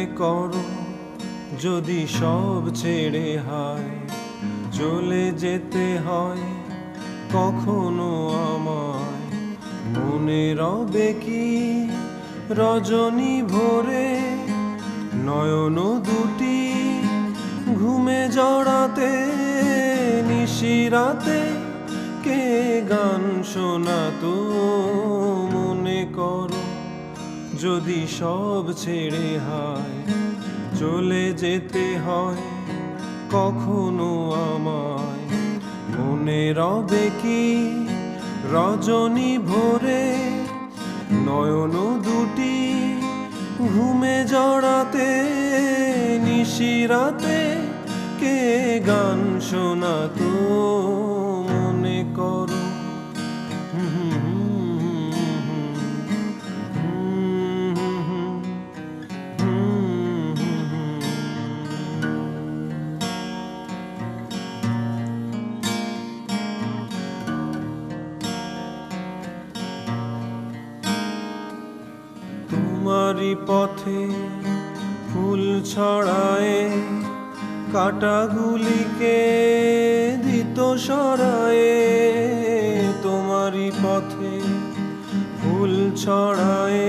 মনে করো যদি সব ছেড়ে হায় চলে যেতে হয় কখনো আমায়, মনে রবে কি রজনী ভোরে নয়ন দুটি ঘুমে জড়াতে, নিশিরাতে কে গান শোনাতো। মনে করো যদি সব ছেড়ে হায় চলে যেতে হয় কখনো আমায়, মনে রবে কি রজনী ভোরে নয়ন দুটি ঘুমে জড়াতে, নিশিরাতে কে গান শোনাতো। মনে করো তোমারই পথে ফুল ছড়ায় কাঁটাগুলিকে দিত সরায়ে, তোমারই পথে ফুল ছড়ায়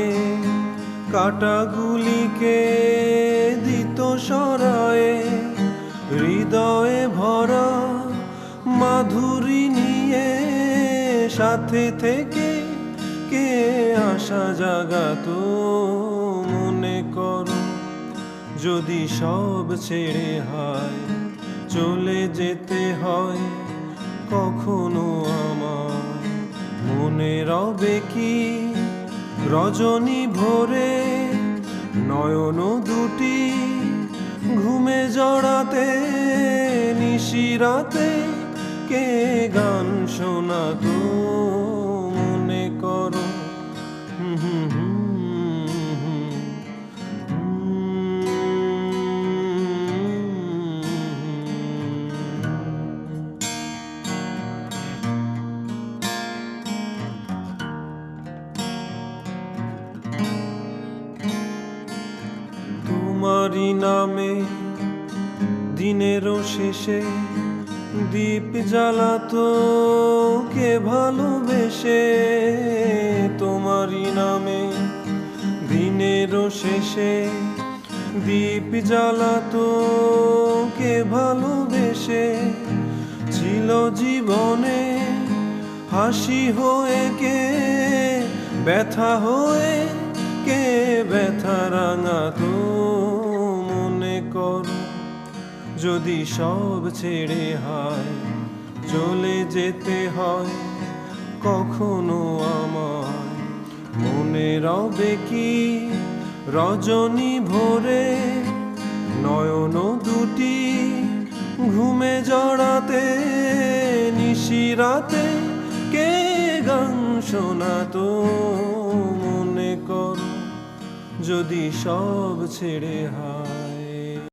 কাঁটাগুলিকে দিত সরায়ে, হৃদয়ে ভরা মাধুরী নিয়ে সাথে থেকে কে আশা জাগাতো। মনে করো যদি সব ছেড়ে হায় চলে যেতে হয় কখনো আমায়, মনে রবে কি রজনী ভোরে নয়ন দুটি ঘুমে জড়াতে, নিশিরাতে কে গান শোনাতো। মনে করো তোমারই নামে দিনেরও শেষে দীপ জ্বালাতো কে ভালোবেসে, তোমারই নামে দিনেরও শেষে দীপ জ্বালাতো কে ভালোবেসে, ছিল জীবনে হাসি হয়ে কে ব্যথা হয়ে কে ব্যথা রাঙাতো। মনে করো যদি সব ছেড়ে হায় চলে যেতে হয় কখনো আমায়, মনে রবে কি রজনী ভোরে নয়ন দুটি ঘুমে জড়াতে, নিশিরাতে কে গান শোনাতো। মনে করো যদি সব ছেড়ে হায়